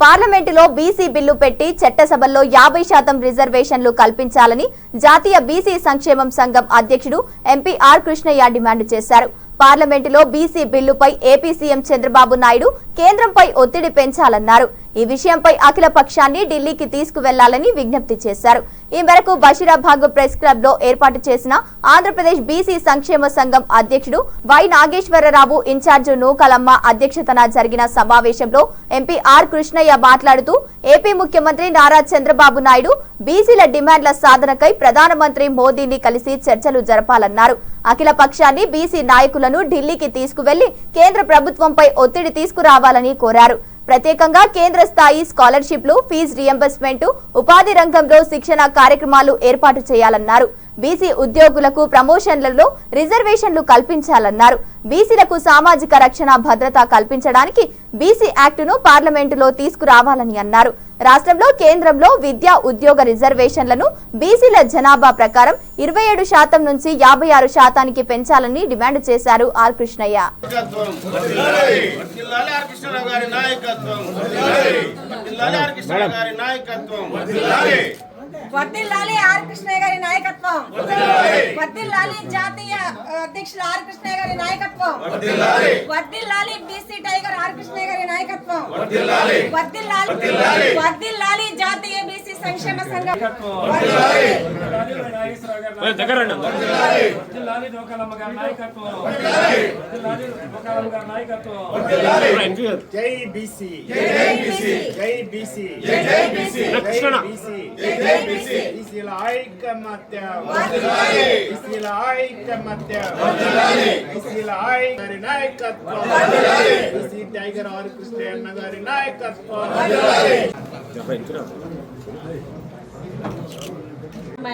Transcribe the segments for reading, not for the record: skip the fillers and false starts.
పార్లమెంటులో BC bill పెట్టి చట్టసభల్లో 50% రిజర్వేషన్లు కల్పించాలని జాతీయ బీసీ సంక్షేమం సంఘం అధ్యక్షుడు ఎంపీ ఆర్ కృష్ణయ్య డిమాండ్ చేశారు. పార్లమెంటులో బీసీ బిల్లుపై ఏపీ సీఎం చంద్రబాబు నాయుడు కేంద్రంపై ఒత్తిడి పెంచాలన్నారు. ఈ విషయంపై అఖిల పక్షాన్ని ఢిల్లీకి తీసుకువెళ్లాలని విజ్ఞప్తి చేశారు. ఈ మేరకు బషీరాబాద్ ప్రెస్ క్లబ్ లో ఏర్పాటు చేసిన ఆంధ్రప్రదేశ్ బీసీ సంక్షేమ సంఘం అధ్యక్షుడు వై నాగేశ్వరరావు ఇన్ఛార్జ్ నూకలమ్మ అధ్యక్షతన జరిగిన సమావేశంలో ఎంపీ ఆర్ కృష్ణయ్య మాట్లాడుతూ ఏపీ ముఖ్యమంత్రి నారా చంద్రబాబు నాయుడు బీసీల డిమాండ్ల సాధనకై ప్రధానమంత్రి మోదీని కలిసి చర్చలు జరపాలన్నారు. అఖిల పక్షాన్ని బీసీ నాయకులను ఢిల్లీకి తీసుకువెళ్లి కేంద్ర ప్రభుత్వంపై ఒత్తిడి తీసుకురావాలని కోరారు. ప్రత్యేకంగా కేంద్ర స్థాయి స్కాలర్షిప్లు, ఫీజు రియంబర్స్మెంట్, ఉపాధి రంగంలో శిక్షణ కార్యక్రమాలు ఏర్పాటు చేయాలన్నారు. బీసీ ఉద్యోగులకు ప్రమోషన్లలో రిజర్వేషన్లు కల్పించాలన్నారు. బీసీలకు సామాజిక రక్షణ భద్రత కల్పించడానికి బీసీ యాక్టును పార్లమెంటులో తీసుకురావాలని అన్నారు. రాష్ట్రంలో కేంద్రంలో విద్యా ఉద్యోగ రిజర్వేషన్లను బీసీల జనాభా ప్రకారం 27% నుంచి 56% పెంచాలని డిమాండ్ చేశారు ఆర్ కృష్ణయ్య. వర్ధిల్లాలి ఆర్ కృష్ణయ్య గారి నాయకత్వం, వర్ధిల్లాలి జాతీయ అధ్యక్షులు ఆర్ కృష్ణయ్య గారి నాయకత్వం, వర్ధిల్లాలి బీసీ టైగర్ ఆర్ కృష్ణయ్య గారి నాయకత్వం, వర్ధిల్లాలి జాతీయ బీసీ సంక్షేమ సంఘం, జై బీసీ, జై బీసీ, బీసీల ఐకమత్య, బీసీల ఐకమత్య, బీసీల గారి నాయకత్వం, బీసీ టైగర్ ఆర్ కృష్ణయ్య గారి నాయకత్వం.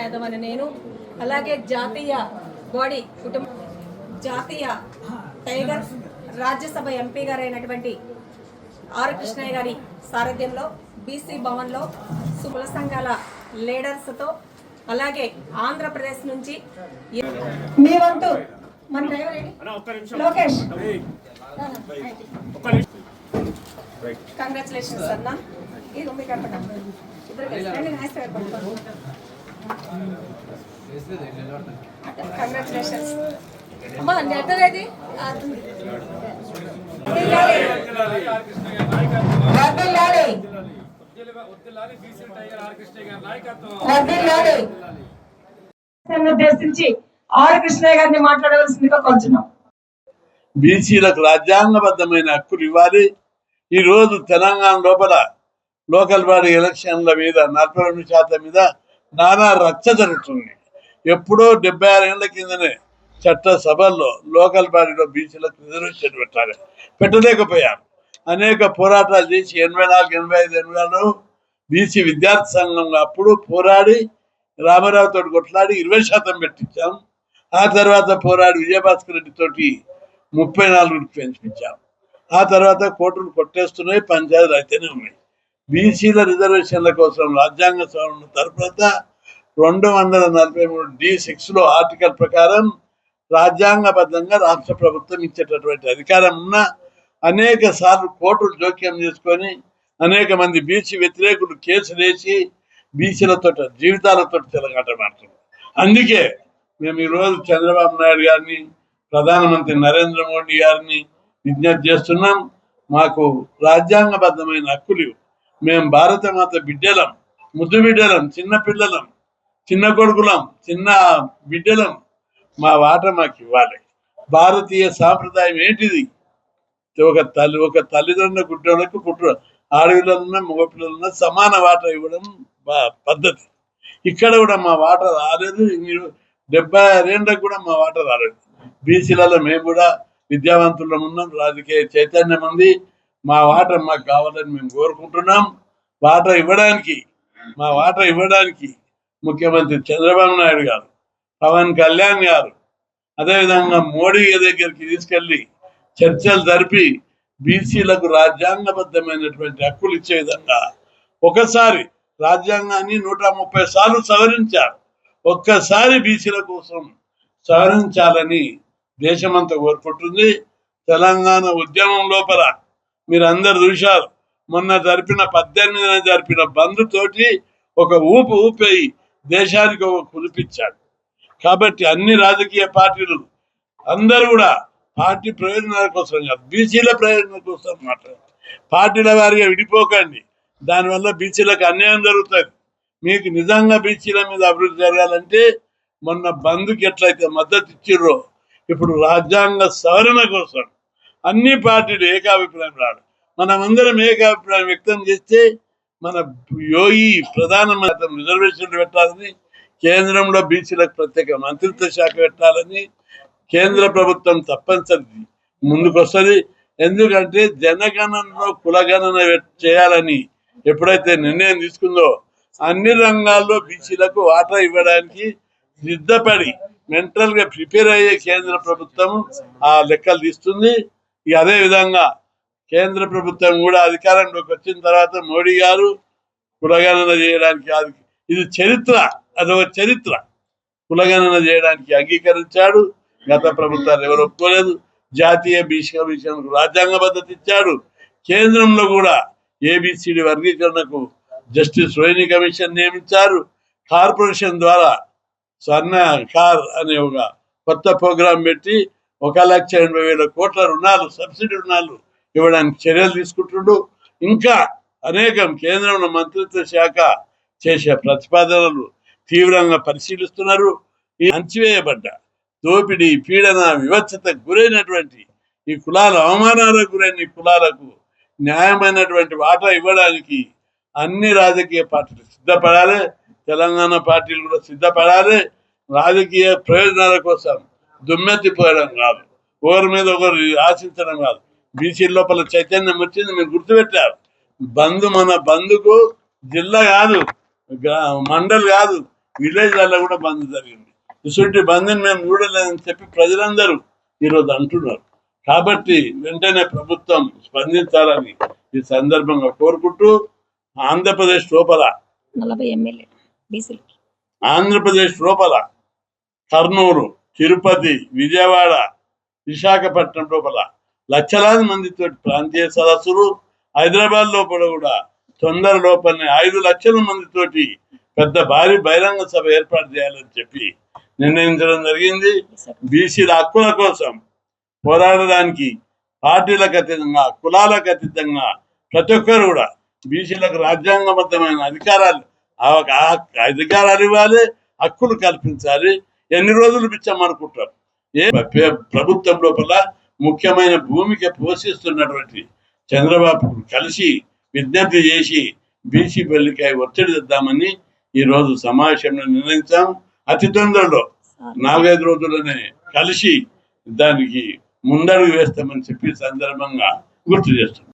యాదవ్ అని నేను, అలాగే జాతీయ బాడీ కుటుంబ జాతీయ టైగర్ రాజ్యసభ ఎంపీ గారైనటువంటి ఆర్ కృష్ణయ్య గారి సారథ్యంలో బీసీ భవన్లో కుల సంఘాల లీడర్స్తో, అలాగే ఆంధ్రప్రదేశ్ నుంచి మీ వంతు మన డ్రైవర్ లోకేష్, కంగ్రాచులేషన్స్ అన్న. ఇది మీకు కంగ్రాచులేషన్స్ అమ్మా. నెట్టరేది ఉద్దేశించి ఆర్ కృష్ణయ్య గారిని మాట్లాడవలసిందిగా కోరుచున్నాం. బీసీలకు రాజ్యాంగబద్ధమైన హక్కులు ఇవ్వాలి. ఈ రోజు తెలంగాణ లోపల లోకల్ బాడీ ఎలక్షన్ల మీద 42% మీద నానా రచ్చ జరుగుతుంది. ఎప్పుడో 76 ఏళ్ల కిందనే చట్టసభల్లో లోకల్ బాడీలో బీసీలకు రిజర్వేషన్ పెట్టాలి, పెట్టలేకపోయారు. అనేక పోరాటాలు చేసి 84, 85, 86లో బీసీ విద్యార్థి సంఘంగా అప్పుడు పోరాడి రామారావుతో కొట్లాడి 20% పెట్టించాం. ఆ తర్వాత పోరాడి విజయభాస్కర్ రెడ్డి తోటి 34 పెంచిపించాం. ఆ తర్వాత కోర్టులు కొట్టేస్తున్నాయి, పంచాయతీలు అయితేనే ఉన్నాయి. బీసీల రిజర్వేషన్ల కోసం రాజ్యాంగ సవరణ తరువాత 243D6లో ఆర్టికల్ ప్రకారం రాజ్యాంగబద్ధంగా రాష్ట్ర ప్రభుత్వం ఇచ్చేటటువంటి అధికారం ఉన్న అనేక సార్లు కోర్టులు జోక్యం చేసుకొని అనేక మంది బీసీ వ్యతిరేకులు కేసులు వేసి బీసీలతో జీవితాలతో చెలగాటమాడుతున్నారు. అందుకే మేము ఈరోజు చంద్రబాబు నాయుడు గారిని, ప్రధానమంత్రి నరేంద్ర మోడీ గారిని విజ్ఞప్తి చేస్తున్నాం. మాకు రాజ్యాంగబద్ధమైన హక్కులు, మేము భారత మాత బిడ్డలం, ముద్దు బిడ్డలం, చిన్న పిల్లలం, చిన్న కొడుకులం, చిన్న బిడ్డలం. మా వాట మాకు ఇవ్వాలి. భారతీయ సాంప్రదాయం ఏంటిది? ఒక తల్లిదండ్రుల గుడ్డలకు ఆడపిల్లలున్నా మగపిల్లలున్నా సమాన వాట ఇవ్వడం పద్ధతి. ఇక్కడ కూడా మా వాట రాలేదు. 76 ఏళ్ళకు కూడా మా వాట రాలేదు. బీసీలలో మేము కూడా విద్యావంతుల్లో ఉన్నాం, రాజకీయ చైతన్యం ఉంది. మా వాట మాకు కావాలని మేము కోరుకుంటున్నాం. మా వాట ఇవ్వడానికి ముఖ్యమంత్రి చంద్రబాబు నాయుడు గారు, పవన్ కళ్యాణ్ గారు, అదేవిధంగా మోడీ దగ్గరికి తీసుకెళ్లి చర్చలు జరిపి బీసీలకు రాజ్యాంగబద్ధమైనటువంటి హక్కులు ఇచ్చే విధంగా ఒకసారి రాజ్యాంగాన్ని 130 సార్లు సవరించారు. ఒక్కసారి బీసీల కోసం సవరించాలని దేశమంతా కోరుకుంటుంది. తెలంగాణ ఉద్యమం లోపల మీరు అందరు చూశారు, మొన్న జరిపిన 18న జరిపిన బంద్ తోటి ఒక ఊపి దేశానికి ఒక కురిపించాడు. కాబట్టి అన్ని రాజకీయ పార్టీలు అందరూ కూడా పార్టీ ప్రయోజనాల కోసం కాదు, బీసీల ప్రయోజనాల కోసం మాట్లాడారు. పార్టీల వారిగా విడిపోకండి, దానివల్ల బీసీలకు అన్యాయం జరుగుతుంది. మీకు నిజంగా బీసీల మీద అభివృద్ధి జరగాలంటే మొన్న బంద్కి ఎట్లయితే మద్దతు ఇచ్చిర్రో ఇప్పుడు రాజ్యాంగ సవరణ కోసం అన్ని పార్టీలు ఏకాభిప్రాయం రాడు. మనమందరం ఏకాభిప్రాయం వ్యక్తం చేస్తే మన యోగి ప్రధానమంత్రి రిజర్వేషన్లు పెట్టాలని, కేంద్రంలో బీసీలకు ప్రత్యేక మంత్రిత్వ శాఖ పెట్టాలని కేంద్ర ప్రభుత్వం తప్పనిసరి ముందుకొస్తుంది. ఎందుకంటే జనగణనలో కులగణన చేయాలని ఎప్పుడైతే నిర్ణయం తీసుకుందో అన్ని రంగాల్లో బీసీలకు వాటా ఇవ్వడానికి సిద్ధపడి మెంటల్ గా ప్రిపేర్ అయ్యే కేంద్ర ప్రభుత్వం ఆ లెక్కలు తీస్తుంది. ఇక అదే విధంగా కేంద్ర ప్రభుత్వం కూడా అధికారంలోకి వచ్చిన తర్వాత మోడీ గారు కులగణన చేయడానికి ఇది చరిత్ర, అదొక చరిత్ర. కులగణన చేయడానికి అంగీకరించాడు. గత ప్రభుత్వాలు ఎవరు ఒప్పుకోలేదు. జాతీయ బీసీ కమిషన్ రాజ్యాంగ భద్రత ఇచ్చాడు. కేంద్రంలో కూడా ఏబిసిడి వర్గీకరణకు జస్టిస్ రోహిణి కమిషన్ నియమించారు. కార్పొరేషన్ ద్వారా స్వర్ణ కార్ అనే ఒక కొత్త ప్రోగ్రాం పెట్టి 1,80,000 కోట్ల రుణాలు, సబ్సిడీ రుణాలు ఇవ్వడానికి చర్యలు తీసుకుంటున్నాడు. ఇంకా అనేకం కేంద్రంలో మంత్రిత్వ శాఖ చేసే ప్రతిపాదనలు తీవ్రంగా పరిశీలిస్తున్నారు. ఈ అణచివేయబడ్డ దోపిడీ, పీడన, వివక్షతకు గురైనటువంటి ఈ కులాల అవమానాలకు గురైన ఈ కులాలకు న్యాయమైనటువంటి వాటా ఇవ్వడానికి అన్ని రాజకీయ పార్టీలు సిద్ధపడాలి. తెలంగాణ పార్టీలు కూడా సిద్ధపడాలి. రాజకీయ ప్రయోజనాల కోసం దుమ్మెత్తిపోయడం కాదు, ఒకరి మీద ఒకరు ఆశించడం కాదు. బీసీ లోపల చైతన్యం వచ్చింది, మీరు గుర్తుపెట్టారు. బంధు మన బంధుకు జిల్లా కాదు, మండల్ కాదు, విలేజ్లలో కూడా బంద్ జరిగింది. ఇటువంటి బంద్ని మేము చూడలేదని చెప్పి ప్రజలందరూ ఈరోజు అంటున్నారు. కాబట్టి వెంటనే ప్రభుత్వం స్పందించాలని ఈ సందర్భంగా కోరుకుంటూ ఆంధ్రప్రదేశ్ లోపల 40 ఎమ్మెల్యే బీసీలు, ఆంధ్రప్రదేశ్ లోపల కర్నూలు, తిరుపతి, విజయవాడ, విశాఖపట్నం లోపల లక్షలాది మందితో ప్రాంతీయ సదస్సులు, హైదరాబాద్ లోపల కూడా తొందర లోపలనే 5 లక్షల మందితోటి పెద్ద భారీ బహిరంగ సభ ఏర్పాటు చేయాలని చెప్పి నిర్ణయించడం జరిగింది. బీసీల హక్కుల కోసం పోరాడడానికి పార్టీలకు అతీతంగా, కులాలకు అతీతంగా ప్రతి ఒక్కరు కూడా బీసీలకు రాజ్యాంగబద్ధమైన అధికారాలు ఇవ్వాలి, హక్కులు కల్పించాలి. ఎన్ని రోజులు పిచ్చామనుకుంటారు. ప్రభుత్వం లోపల ముఖ్యమైన భూమిక పోషిస్తున్నటువంటి చంద్రబాబు కలిసి విజ్ఞప్తి చేసి బీసీ పెళ్లికై ఒత్తిడి తెద్దామని ఈ రోజు సమావేశంలో నిర్ణయించాం. అతి తొందరలో 4-5 రోజుల్లోనే కలిసి దానికి ముందడుగు వేస్తామని చెప్పి సందర్భంగా గుర్తు చేస్తున్నాం.